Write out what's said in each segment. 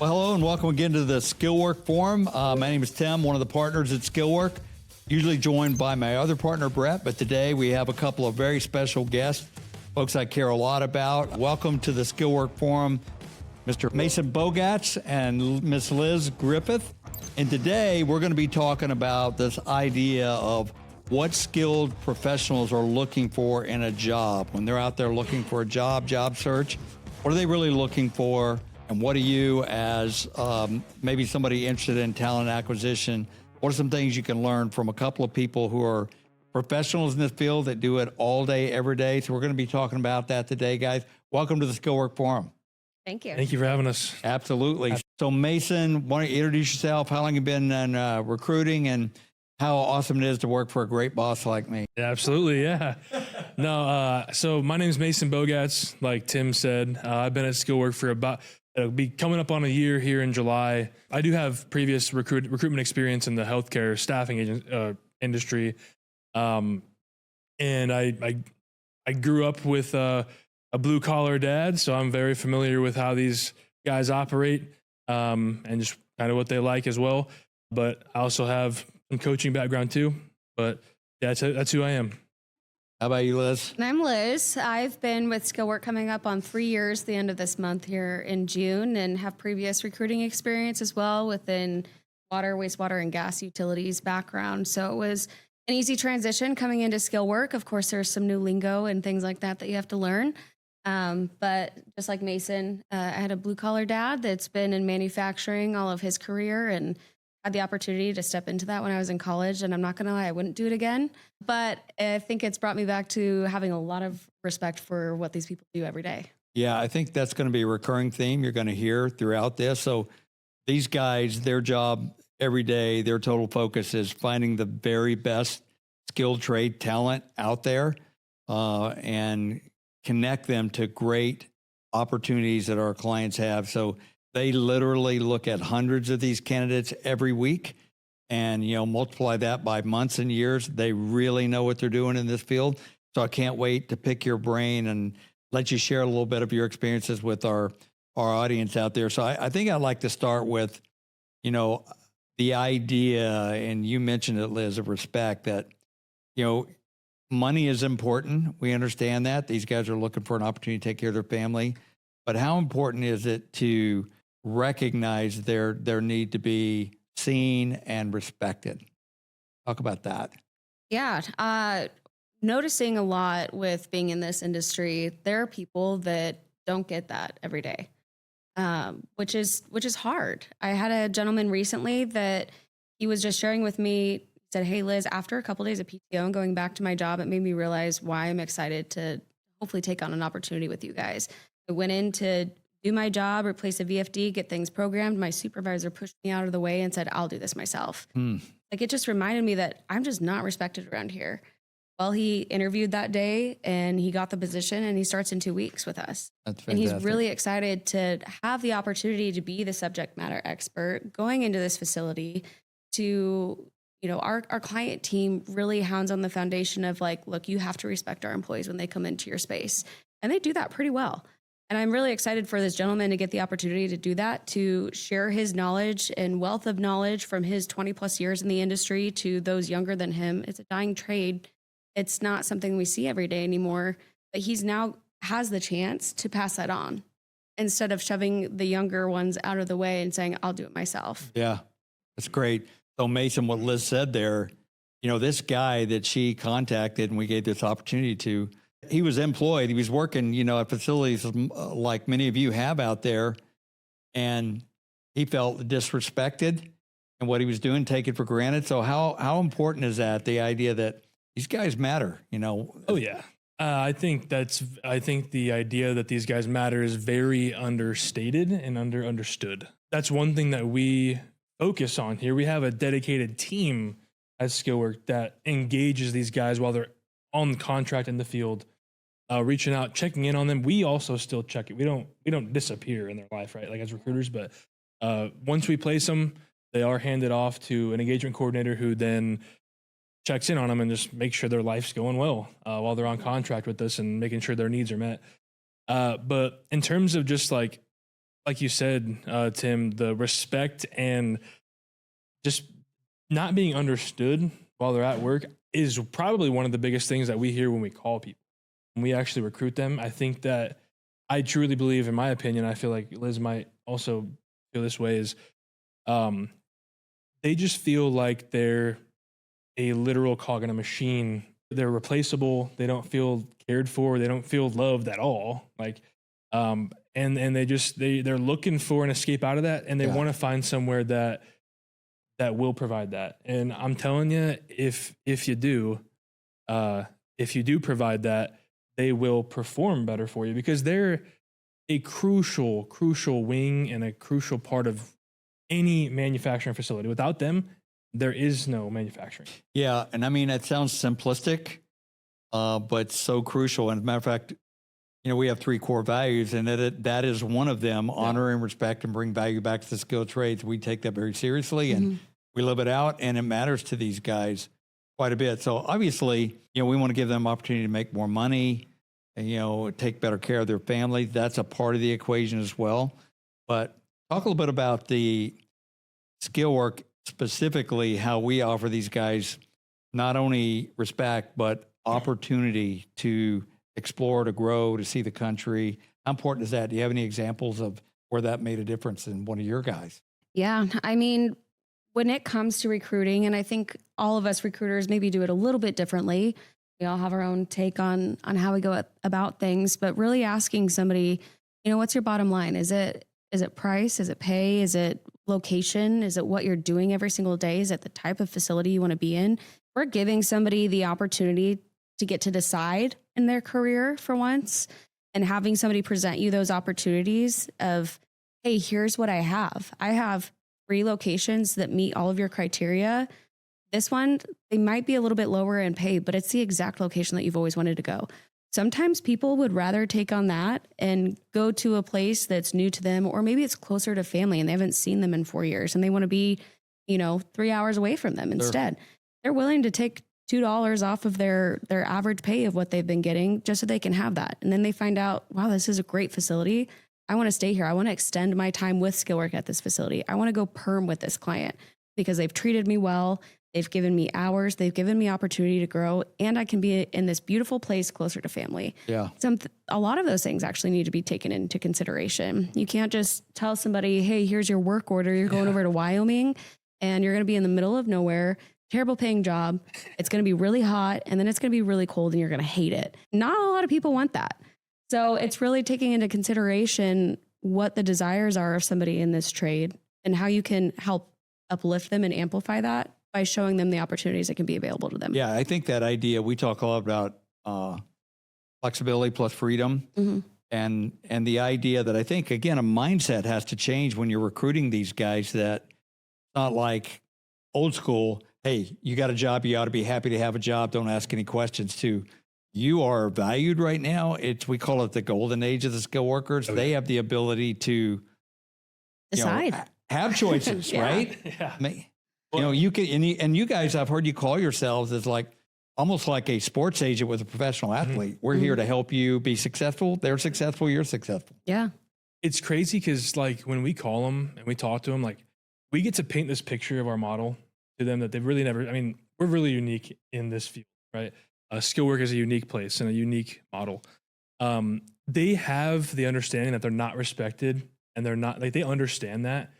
Well, hello and welcome again to the Skillwork Forum. My name is Tim, one of the partners at Skillwork, usually joined by my other partner, Brett, but today we have a couple of very special guests, folks I care a lot about. Welcome to the Skillwork Forum, Mr. Mason Bogacz and Miss Liz Griffith. And today we're going to be talking about this idea of what skilled professionals are looking for in a job. When they're out there looking for a job search, what are they really looking for? And what are you, as maybe somebody interested in talent acquisition, what are some things you can learn from a couple of people who are professionals in this field that do it all day, every day? So we're going to be talking about that today, guys. Welcome to the Skillwork Forum. Thank you. Thank you for having us. Absolutely. So Mason, why don't you introduce yourself, how long you've been in recruiting, and how awesome it is to work for a great boss like me. Yeah, absolutely, yeah. So my name is Mason Bogacz, like Tim said. I've been at Skillwork for it'll be coming up on a year here in July. I do have previous recruitment experience in the healthcare staffing industry. And I grew up with a blue collar dad, so I'm very familiar with how these guys operate and just kind of what they like as well. But I also have some coaching background too. But yeah, that's who I am. How about you, Liz? I'm Liz. I've been with Skillwork coming up on 3 years the end of this month here in June, and have previous recruiting experience as well within water, wastewater, and gas utilities background. So it was an easy transition coming into Skillwork. Of course, there's some new lingo and things like that you have to learn. But just like Mason, I had a blue collar dad that's been in manufacturing all of his career and had the opportunity to step into that when I was in college, and I'm not going to lie, I wouldn't do it again. But I think it's brought me back to having a lot of respect for what these people do every day. Yeah, I think that's going to be a recurring theme you're going to hear throughout this. So these guys, their job every day, their total focus is finding the very best skilled trade talent out there and connect them to great opportunities that our clients have. So they literally look at hundreds of these candidates every week, and multiply that by months and years. They really know what they're doing in this field. So I can't wait to pick your brain and let you share a little bit of your experiences with our audience out there. So I think I'd like to start with, the idea, and you mentioned it, Liz, of respect, that, money is important. We understand that. These guys are looking for an opportunity to take care of their family. But how important is it to recognize their need to be seen and respected? Talk about that. Yeah. Noticing a lot with being in this industry, there are people that don't get that every day, which is hard. I had a gentleman recently that he was just sharing with me, said, "Hey, Liz, after a couple of days of PTO and going back to my job, it made me realize why I'm excited to hopefully take on an opportunity with you guys. I went in to do my job, replace a VFD, get things programmed. My supervisor pushed me out of the way and said, I'll do this myself." Like, it just reminded me that I'm just not respected around here. Well, he interviewed that day and he got the position, and he starts in 2 weeks with us. That's fantastic. And he's really excited to have the opportunity to be the subject matter expert going into this facility to, our client team really hounds on the foundation of like, look, you have to respect our employees when they come into your space. And they do that pretty well. And I'm really excited for this gentleman to get the opportunity to do that, to share his knowledge and wealth of knowledge from his 20 plus years in the industry to those younger than him. It's a dying trade. It's not something we see every day anymore, but he's now has the chance to pass that on instead of shoving the younger ones out of the way and saying, I'll do it myself. Yeah, that's great. So Mason, what Liz said there, this guy that she contacted and we gave this opportunity to, he was employed. He was working, at facilities like many of you have out there, and he felt disrespected and what he was doing, taken for granted. So how important is that? The idea that these guys matter, Oh yeah. I think the idea that these guys matter is very understated and understood. That's one thing that we focus on here. We have a dedicated team at Skillwork that engages these guys while they're on contract in the field, reaching out, checking in on them. We also still check it. We don't disappear in their life, right? Like as recruiters, but once we place them, they are handed off to an engagement coordinator who then checks in on them and just makes sure their life's going well while they're on contract with us and making sure their needs are met. But in terms of just like like you said, Tim, the respect and just not being understood while they're at work is probably one of the biggest things that we hear when we call people. When we actually recruit them, I think that I truly believe, in my opinion, I feel like Liz might also feel this way, is they just feel like they're a literal cog in a machine. They're replaceable. They don't feel cared for. They don't feel loved at all. Like, and they're looking for an escape out of that, and they want to find somewhere that will provide that. And I'm telling you, if you do provide that, they will perform better for you, because they're a crucial wing and a crucial part of any manufacturing facility. Without them, there is no manufacturing. Yeah. And I mean, it sounds simplistic, but so crucial. And as a matter of fact, we have 3 core values, and that is one of them: honor and respect and bring value back to the skilled trades. We take that very seriously, and we live it out, and it matters to these guys quite a bit. So obviously, we want to give them opportunity to make more money, and, take better care of their family. That's a part of the equation as well. But talk a little bit about the Skillwork, specifically how we offer these guys not only respect, but opportunity to explore, to grow, to see the country. How important is that? Do you have any examples of where that made a difference in one of your guys? Yeah. I mean, when it comes to recruiting, and I think all of us recruiters maybe do it a little bit differently. We all have our own take on how we go about things, but really asking somebody, what's your bottom line? Is it price? Is it pay? Is it location? Is it what you're doing every single day? Is it the type of facility you want to be in? We're giving somebody the opportunity to get to decide in their career for once, and having somebody present you those opportunities of, hey, here's what I have. I have 3 locations that meet all of your criteria. This one, they might be a little bit lower in pay, but it's the exact location that you've always wanted to go. Sometimes people would rather take on that and go to a place that's new to them, or maybe it's closer to family and they haven't seen them in 4 years and they want to be, 3 hours away from them instead. They're willing to take $2 off of their average pay of what they've been getting just so they can have that. And then they find out, wow, this is a great facility. I want to stay here. I want to extend my time with Skillwork at this facility. I want to go perm with this client because they've treated me well. They've given me hours. They've given me opportunity to grow, and I can be in this beautiful place closer to family. Yeah. A lot of those things actually need to be taken into consideration. You can't just tell somebody, hey, here's your work order. You're going over to Wyoming and you're going to be in the middle of nowhere, terrible paying job. It's going to be really hot, and then it's going to be really cold and you're going to hate it. Not a lot of people want that. So it's really taking into consideration what the desires are of somebody in this trade and how you can help uplift them and amplify that by showing them the opportunities that can be available to them. Yeah, I think that idea, we talk a lot about flexibility plus freedom. And the idea that I think, again, a mindset has to change when you're recruiting these guys, that it's not like old school, hey, you got a job, you ought to be happy to have a job, don't ask any questions, to you are valued right now. We call it the golden age of the skill workers. They have the ability to decide, have choices, right? Yeah. You can, and you guys, I've heard you call yourselves as almost like a sports agent with a professional athlete. We're here to help you be successful. They're successful. You're successful. Yeah. It's crazy because when we call them and we talk to them, we get to paint this picture of our model to them that they've really never, we're really unique in this field, right? Skillwork is a unique place and a unique model. They have the understanding that they're not respected, and they're not, they understand that.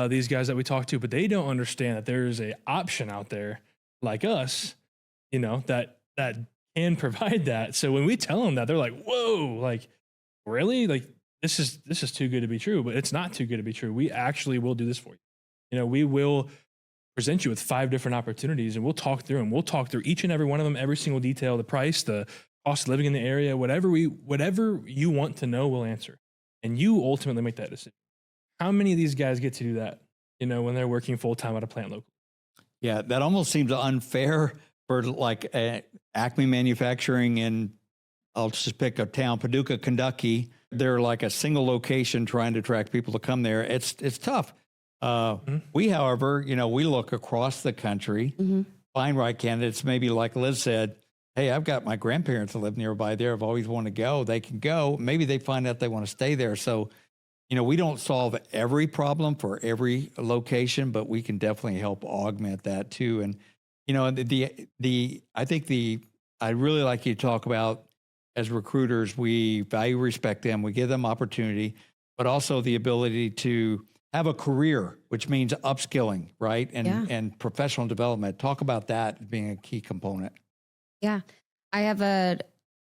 These guys that we talk to, but they don't understand that there's a option out there like us, that can provide that. So when we tell them that, they're like, whoa, really? This is too good to be true, but it's not too good to be true. We actually will do this for you. We will present you with 5 different opportunities, and we'll talk through them. We'll talk through each and every one of them, every single detail, the price, the cost of living in the area, whatever you want to know, we'll answer. And you ultimately make that decision. How many of these guys get to do that, when they're working full-time at a plant locally? Yeah, that almost seems unfair for Acme Manufacturing in, I'll just pick a town, Paducah, Kentucky. They're like a single location trying to attract people to come there. It's tough. We, however, we look across the country, find right candidates, maybe like Liz said, hey, I've got my grandparents that live nearby there. I've always wanted to go. They can go. Maybe they find out they want to stay there. So we don't solve every problem for every location, but we can definitely help augment that too. And, I really like you to talk about, as recruiters, we value, respect them, we give them opportunity, but also the ability to have a career, which means upskilling, right? And professional development. Talk about that being a key component. Yeah. I have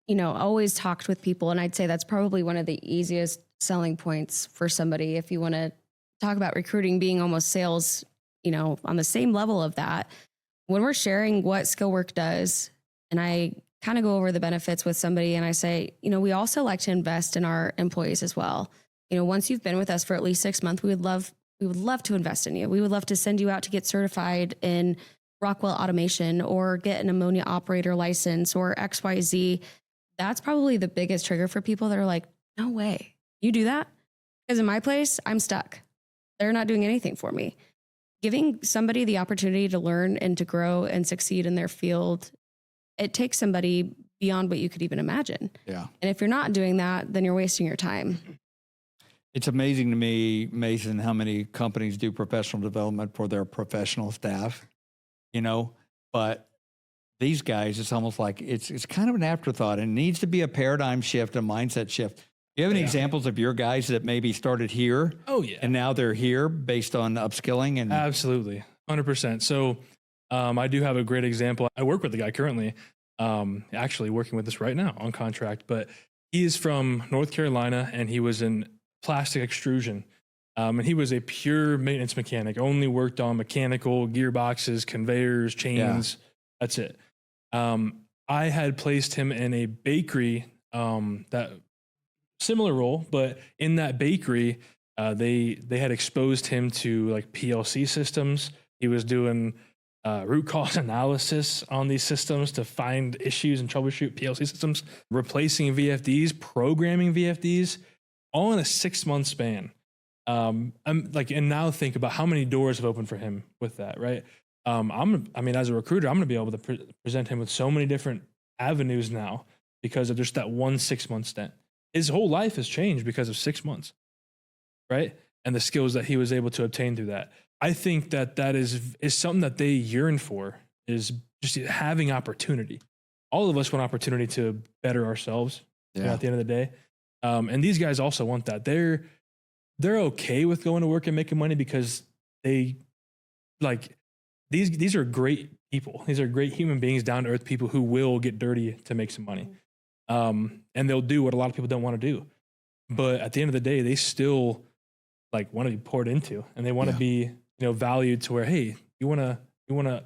always talked with people, and I'd say that's probably one of the easiest selling points for somebody. If you want to talk about recruiting being almost sales, on the same level of that, when we're sharing what Skillwork does, and I kind of go over the benefits with somebody and I say, we also like to invest in our employees as well. Once you've been with us for at least 6 months, we would love to invest in you. We would love to send you out to get certified in Rockwell automation or get an ammonia operator license or XYZ. That's probably the biggest trigger for people that are like, no way, you do that? Because in my place, I'm stuck. They're not doing anything for me. Giving somebody the opportunity to learn and to grow and succeed in their field, it takes somebody beyond what you could even imagine. Yeah. And if you're not doing that, then you're wasting your time. It's amazing to me, Mason, how many companies do professional development for their professional staff, but these guys, it's almost like it's kind of an afterthought, and it needs to be a paradigm shift, a mindset shift. Do you have any examples of your guys that maybe started here? Oh, yeah. And now they're here based on upskilling? And Absolutely. 100%. So I do have a great example. I work with the guy currently, actually working with us right now on contract, but he is from North Carolina and he was in plastic extrusion. And he was a pure maintenance mechanic, only worked on mechanical gearboxes, conveyors, chains. That's it. I had placed him in a bakery, that similar role, but in that bakery, they had exposed him to like PLC systems. He was doing root cause analysis on these systems to find issues and troubleshoot PLC systems, replacing VFDs, programming VFDs, all in a 6-month span. I'm like, and now think about how many doors have opened for him with that, right? As a recruiter, I'm going to be able to present him with so many different avenues now because of just that 1 6-month stint. His whole life has changed because of 6 months, right? And the skills that he was able to obtain through that. I think that is something that they yearn for, is just having opportunity. All of us want opportunity to better ourselves at the end of the day. And these guys also want that. They're okay with going to work and making money because they like these are great people. These are great human beings, down to earth people who will get dirty to make some money. And they'll do what a lot of people don't want to do. But at the end of the day, they still like want to be poured into, and they want to be, valued to where, hey, you want to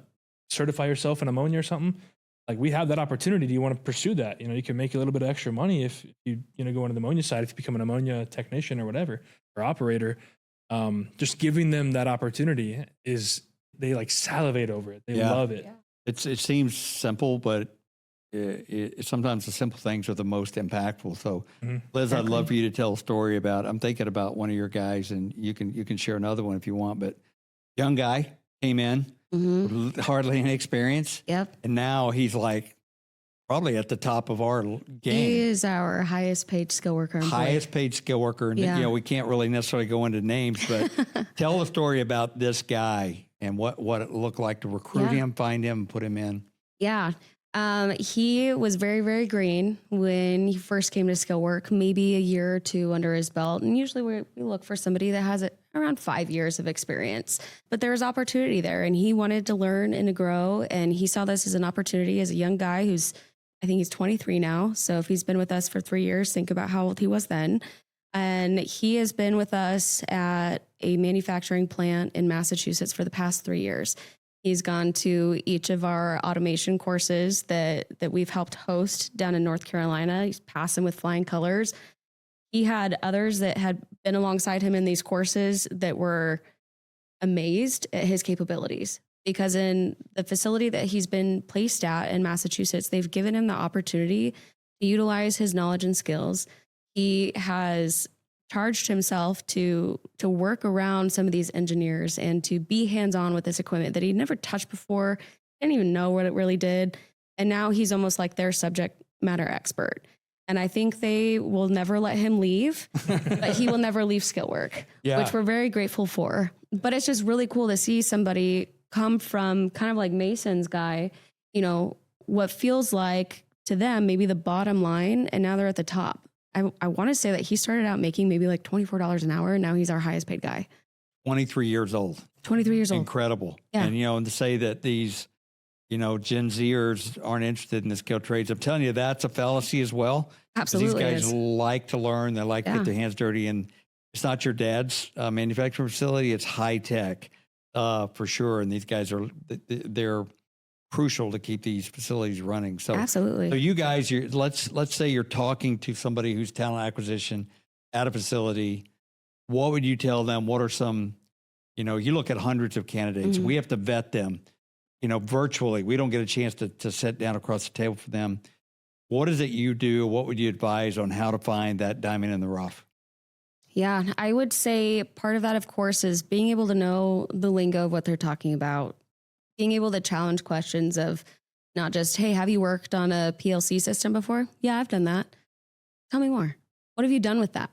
certify yourself in ammonia or something? Like, we have that opportunity. Do you want to pursue that? You can make a little bit of extra money if you go into the ammonia side, if you become an ammonia technician or whatever, or operator. Just giving them that opportunity is, they like salivate over it. They love it. It seems simple, but sometimes the simple things are the most impactful. So, Liz, I'd love for you to tell a story about. I'm thinking about one of your guys, and you can share another one if you want. But young guy came in, with hardly any experience. Yep. And now he's like probably at the top of our game. He is our highest paid skill worker. Highest paid skill worker. And, we can't really necessarily go into names, but tell the story about this guy and what it looked like to recruit him, find him, and put him in. Yeah. He was very, very green when he first came to Skillwork, maybe a year or two under his belt. And usually we look for somebody that has around 5 years of experience, but there was opportunity there, and he wanted to learn and to grow. And he saw this as an opportunity as a young guy I think he's 23 now. So if he's been with us for 3 years, think about how old he was then. And he has been with us at a manufacturing plant in Massachusetts for the past 3 years. He's gone to each of our automation courses that we've helped host down in North Carolina. He's passing with flying colors. He had others that had been alongside him in these courses that were amazed at his capabilities, because in the facility that he's been placed at in Massachusetts, they've given him the opportunity to utilize his knowledge and skills. He has charged himself to work around some of these engineers and to be hands-on with this equipment that he'd never touched before, didn't even know what it really did. And now he's almost like their subject matter expert. And I think they will never let him leave, but he will never leave Skillwork, which we're very grateful for. But it's just really cool to see somebody come from kind of like Mason's guy, you know, what feels like to them maybe the bottom line, and now they're at the top. I want to say that he started out making maybe like $24 an hour, and now he's our highest paid guy. 23 years old. 23 years old. Incredible. Yeah. And, you know, and to say that these, you know, Gen Zers aren't interested in the skilled trades, I'm telling you, that's a fallacy as well. 'Cause Absolutely. These guys like to learn. They like to get their hands dirty. And it's not your dad's manufacturing facility. It's high tech for sure. And these guys they're crucial to keep these facilities running. So, Absolutely. So you guys, let's say you're talking to somebody who's talent acquisition at a facility. What would you tell them? What are some, you know, you look at hundreds of candidates. We have to vet them, you know, virtually. We don't get a chance to sit down across the table for them. What is it you do? What would you advise on how to find that diamond in the rough? Yeah, I would say part of that, of course, is being able to know the lingo of what they're talking about, being able to challenge questions of not just, hey, have you worked on a PLC system before? Yeah, I've done that. Tell me more. What have you done with that?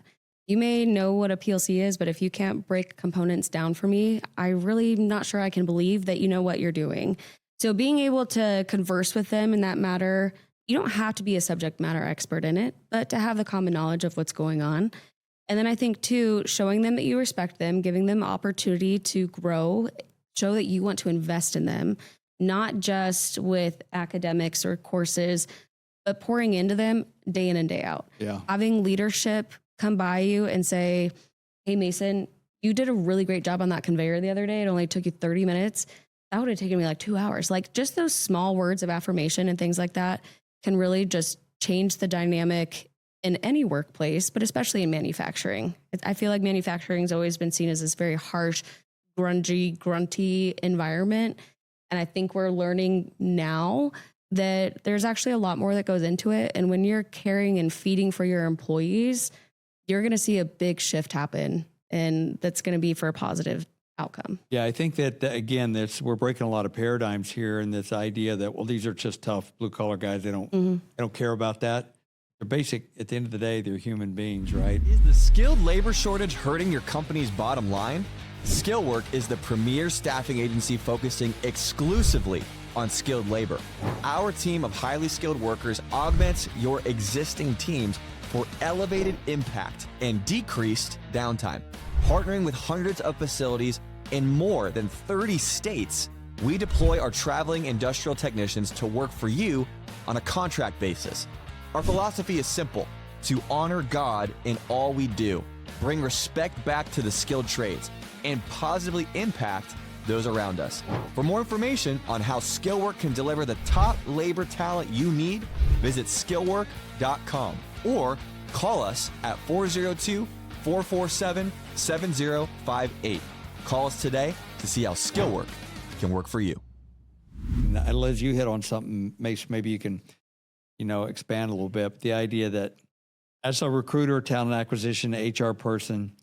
You may know what a PLC is, but if you can't break components down for me, I really am not sure I can believe that you know what you're doing. So being able to converse with them in that matter, you don't have to be a subject matter expert in it, but to have the common knowledge of what's going on. And then I think too, showing them that you respect them, giving them opportunity to grow, show that you want to invest in them, not just with academics or courses, but pouring into them day in and day out. Yeah. Having leadership come by you and say, hey, Mason, you did a really great job on that conveyor the other day. It only took you 30 minutes. That would have taken me like 2 hours. Like just those small words of affirmation and things like that can really just change the dynamic in any workplace, but especially in manufacturing. I feel like manufacturing has always been seen as this very harsh, grunty environment. And I think we're learning now that there's actually a lot more that goes into it. And when you're caring and feeding for your employees, you're going to see a big shift happen, and that's going to be for a positive outcome. Yeah, I think that again, we're breaking a lot of paradigms here, and this idea that, well, these are just tough blue collar guys. They don't care about that. They're basic. At the end of the day, they're human beings, right? Is the skilled labor shortage hurting your company's bottom line? Skillwork is the premier staffing agency focusing exclusively on skilled labor. Our team of highly skilled workers augments your existing teams for elevated impact and decreased downtime. Partnering with hundreds of facilities in more than 30 states, we deploy our traveling industrial technicians to work for you on a contract basis. Our philosophy is simple: to honor God in all we do, bring respect back to the skilled trades, and positively impact those around us. For more information on how Skillwork can deliver the top labor talent you need, visit skillwork.com or call us at 402-447-7058. Call us today to see how Skillwork can work for you. Liz, you hit on something, Mace, maybe you can, expand a little bit. The idea that as a recruiter, talent acquisition, HR person,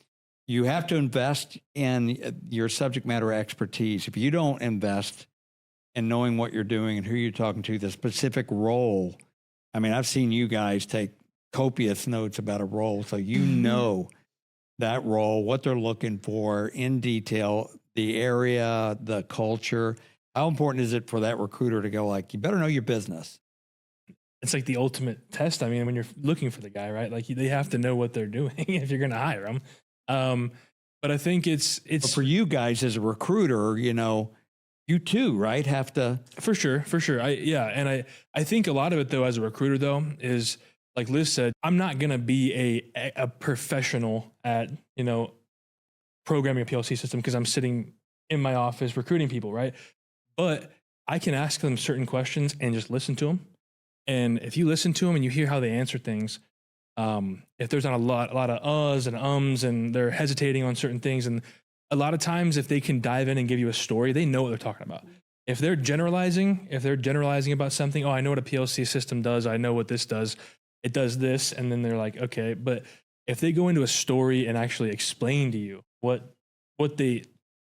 you have to invest in your subject matter expertise. If you don't invest in knowing what you're doing and who you're talking to, the specific role, I mean, I've seen you guys take copious notes about a role, so you know that role, what they're looking for in detail, the area, the culture. How important is it for that recruiter to go like, you better know your business? It's like the ultimate test. I mean, when you're looking for the guy, right? Like they have to know what they're doing if you're going to hire them. But I think it's but for you guys as a recruiter, you too, right? Have to for sure. I think a lot of it though, as a recruiter though, is like Liz said, I'm not going to be a professional at, programming a PLC system because I'm sitting in my office recruiting people, right? But I can ask them certain questions and just listen to them. And if you listen to them and you hear how they answer things, if there's not a lot of uhs and ums and they're hesitating on certain things, and a lot of times if they can dive in and give you a story, they know what they're talking about. If they're generalizing about something, oh, I know what a PLC system does, I know what this does, it does this, and then they're like, okay. But if they go into a story and actually explain to you what they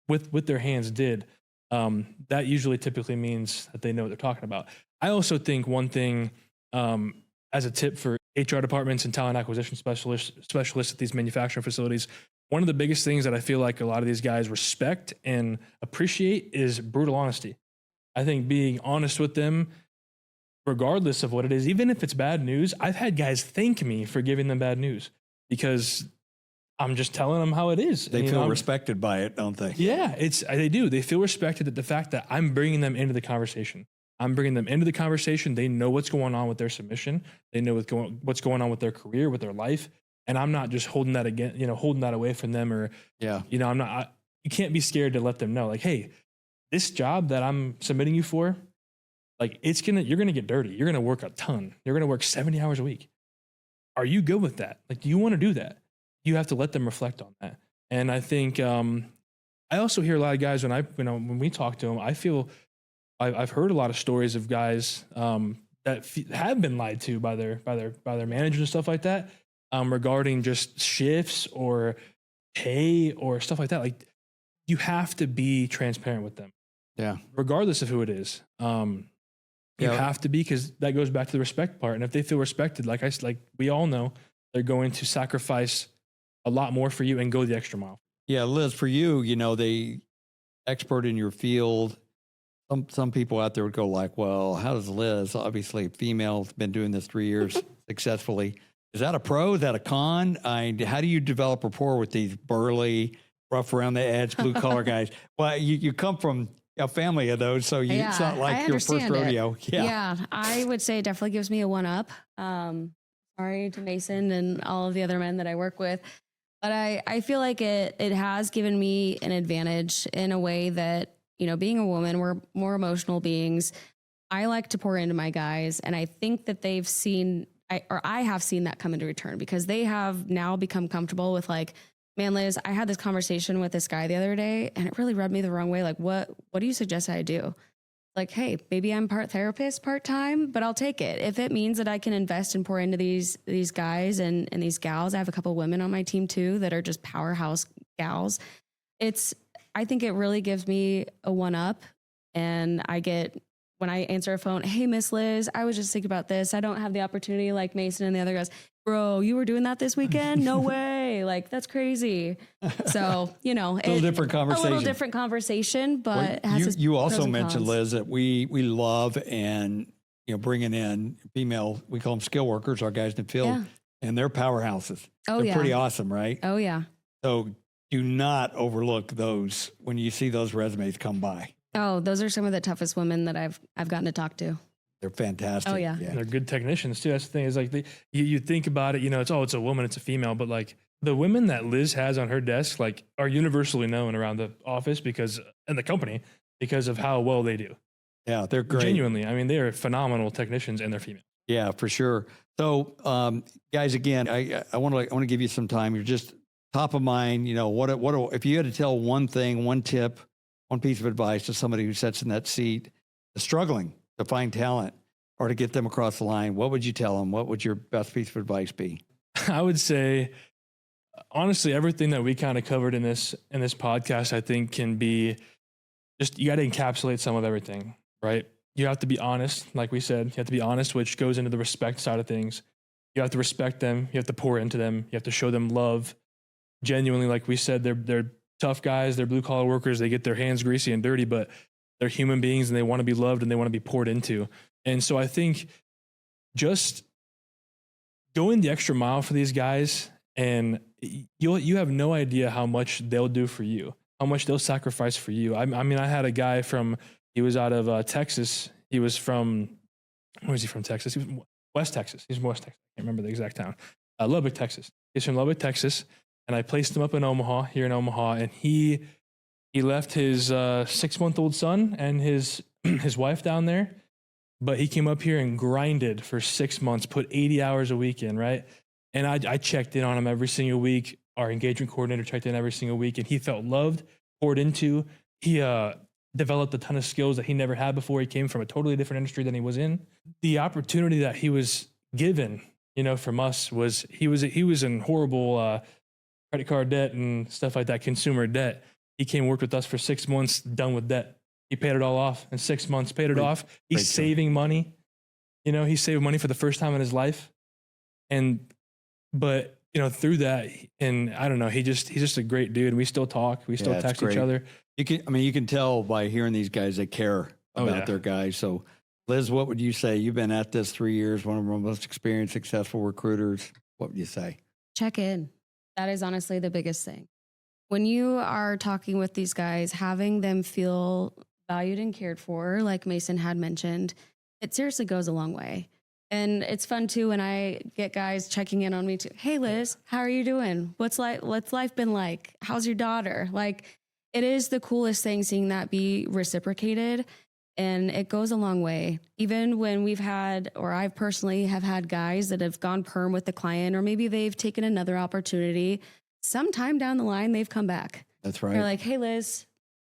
with their hands did, that usually typically means that they know what they're talking about. I also think one thing as a tip for HR departments and talent acquisition specialists at these manufacturing facilities, one of the biggest things that I feel like a lot of these guys respect and appreciate is brutal honesty. I think being honest with them, regardless of what it is, even if it's bad news, I've had guys thank me for giving them bad news because I'm just telling them how it is. They feel respected by it, don't they? Yeah, they do. They feel respected at the fact that I'm bringing them into the conversation. I'm bringing them into the conversation. They know what's going on with their submission. They know what's going on with their career, with their life. And I'm not just holding that away from them, or, you can't be scared to let them know, like, hey, this job that I'm submitting you for, like, you're going to get dirty. You're going to work a ton. You're going to work 70 hours a week. Are you good with that? Like, do you want to do that? You have to let them reflect on that. And I think, I also hear a lot of guys when we talk to them, I feel I've heard a lot of stories of guys, that have been lied to by their managers and stuff like that, regarding just shifts or pay or stuff like that. Like, you have to be transparent with them. Yeah. Regardless of who it is. You have to be, because that goes back to the respect part. And if they feel respected, like we all know, they're going to sacrifice a lot more for you and go the extra mile. Yeah, Liz, for you, the expert in your field, some people out there would go like, well, how does Liz, obviously female, been doing this 3 years successfully. Is that a pro? Is that a con? How do you develop rapport with these burly, rough around the edge, blue collar guys? Well, you come from a family of those, so it's not like your first rodeo. Yeah, I would say it definitely gives me a one up. Sorry to Mason and all of the other men that I work with, but I feel like it has given me an advantage in a way that, being a woman, we're more emotional beings. I like to pour into my guys, and I think that they've seen, I have seen that come into return, because they have now become comfortable with, like, man, Liz, I had this conversation with this guy the other day, and it really rubbed me the wrong way. Like, what do you suggest I do? Like, hey, maybe I'm part therapist, part-time, but I'll take it. If it means that I can invest and pour into these guys and these gals, I have a couple of women on my team too that are just powerhouse gals. I think it really gives me a one up, and when I answer a phone, hey, Miss Liz, I was just thinking about this. I don't have the opportunity like Mason and the other guys. Bro, you were doing that this weekend? No way. Like, that's crazy. So, a little different conversation. A little different conversation, but you also mentioned, Liz, that we love and, bringing in female, we call them skill workers, our guys in the field, and they're powerhouses. Oh, they're pretty awesome, right? Oh, yeah. So do not overlook those when you see those resumes come by. Oh, those are some of the toughest women that I've gotten to talk to. They're fantastic. Oh, yeah. They're good technicians too. That's the thing, is like you think about it, it's a woman, it's a female, but like the women that Liz has on her desk, like, are universally known around the office and the company because of how well they do. Yeah, they're great. Genuinely. I mean, they are phenomenal technicians, and they're female. Yeah, for sure. So, guys, again, I want to give you some time. You're just top of mind. What if you had to tell one thing, one tip, one piece of advice to somebody who sits in that seat, struggling to find talent or to get them across the line, what would you tell them? What would your best piece of advice be? I would say, honestly, everything that we kind of covered in this podcast, I think can be just, you got to encapsulate some of everything, right? You have to be honest. Like we said, you have to be honest, which goes into the respect side of things. You have to respect them. You have to pour into them. You have to show them love. Genuinely, like we said, they're tough guys. They're blue collar workers. They get their hands greasy and dirty, but they're human beings, and they want to be loved, and they want to be poured into. And so I think just going the extra mile for these guys, and you have no idea how much they'll do for you, how much they'll sacrifice for you. I mean, I had a guy he was out of Texas. He was from, where is he from, Texas? He was West Texas. He's from West Texas. I can't remember the exact town. Lubbock, Texas. He's from Lubbock, Texas. And I placed him up in Omaha, here in Omaha, and he left his 6-month-old son and his wife down there, but he came up here and grinded for 6 months, put 80 hours a week in, right? And I checked in on him every single week. Our engagement coordinator checked in every single week, and he felt loved, poured into. He developed a ton of skills that he never had before. He came from a totally different industry than he was in. The opportunity that he was given, from us was he was in horrible credit card debt and stuff like that, consumer debt. He came and worked with us for 6 months, done with debt. He paid it all off in 6 months, paid it off. He's saving money. You know, he saved money for the first time in his life. But you know, through that, and I don't know, he's just a great dude. We still talk. We still text each other. You can tell by hearing these guys, they care about their guys. So Liz, what would you say? You've been at this 3 years, one of our most experienced, successful recruiters. What would you say? Check in. That is honestly the biggest thing. When you are talking with these guys, having them feel valued and cared for, like Mason had mentioned, it seriously goes a long way. And it's fun too when I get guys checking in on me too. Hey Liz, how are you doing? What's life been like? How's your daughter? Like, it is the coolest thing seeing that be reciprocated, and it goes a long way. Even when we've had, or I personally have had guys that have gone perm with the client, or maybe they've taken another opportunity. Sometime down the line, they've come back. That's right. They're like, hey Liz,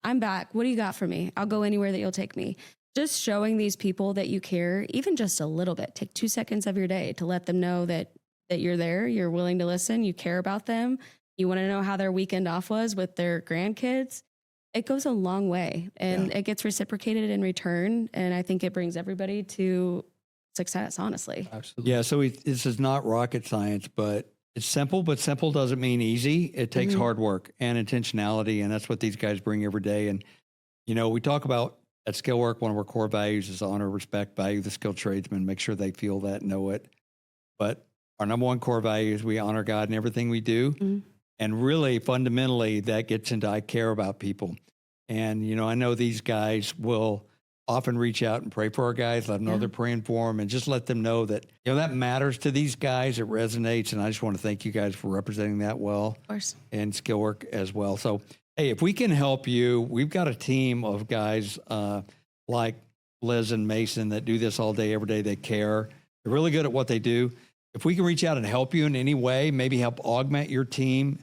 I'm back. What do you got for me? I'll go anywhere that you'll take me. Just showing these people that you care, even just a little bit. Take 2 seconds of your day to let them know that you're there, you're willing to listen, you care about them, you want to know how their weekend off was with their grandkids. It goes a long way, and it gets reciprocated in return. And I think it brings everybody to success, honestly. Absolutely. Yeah, so this is not rocket science, but it's simple, but simple doesn't mean easy. It takes hard work and intentionality, and that's what these guys bring every day. And, you know, we talk about at Skillwork, one of our core values is honor, respect, value the skilled tradesman, make sure they feel that, know it. But our number one core value is we honor God in everything we do. And really, fundamentally, that gets into I care about people. And, you know, I know these guys will often reach out and pray for our guys, let them know they're praying for them, and just let them know that, you know, that matters to these guys. It resonates. And I just want to thank you guys for representing that well. Of course. And Skillwork as well. So, hey, if we can help you, we've got a team of guys like Liz and Mason that do this all day, every day. They care. They're really good at what they do. If we can reach out and help you in any way, maybe help augment your team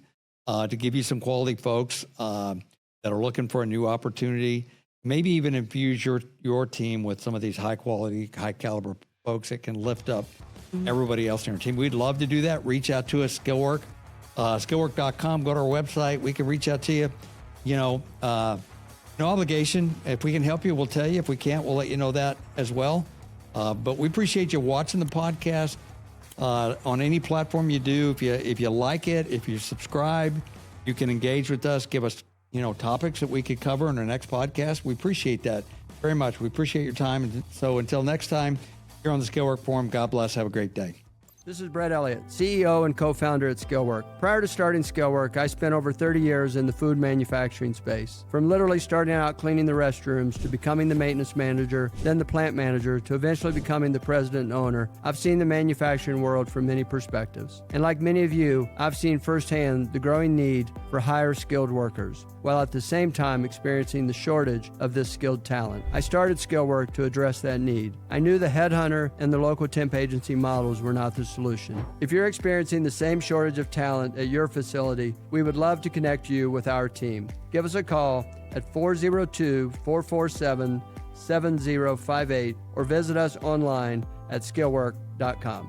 to give you some quality folks that are looking for a new opportunity, maybe even infuse your team with some of these high quality, high caliber folks that can lift up everybody else in your team. We'd love to do that. Reach out to us, Skillwork. Skillwork.com, go to our website. We can reach out to you. You know, no obligation. If we can help you, we'll tell you. If we can't, we'll let you know that as well. But we appreciate you watching the podcast on any platform you do. If you like it, if you subscribe, you can engage with us. Give us, you know, topics that we could cover in our next podcast. We appreciate that very much. We appreciate your time. And so until next time, here on the Skillwork Forum, God bless. Have a great day. This is Brett Elliott, CEO and co-founder at Skillwork. Prior to starting Skillwork, I spent over 30 years in the food manufacturing space. From literally starting out cleaning the restrooms to becoming the maintenance manager, then the plant manager, to eventually becoming the president and owner, I've seen the manufacturing world from many perspectives. And like many of you, I've seen firsthand the growing need for higher skilled workers, while at the same time experiencing the shortage of this skilled talent. I started Skillwork to address that need. I knew the headhunter and the local temp agency models were not the solution. If you're experiencing the same shortage of talent at your facility, we would love to connect you with our team. Give us a call at 402-447-7058 or visit us online at skillwork.com.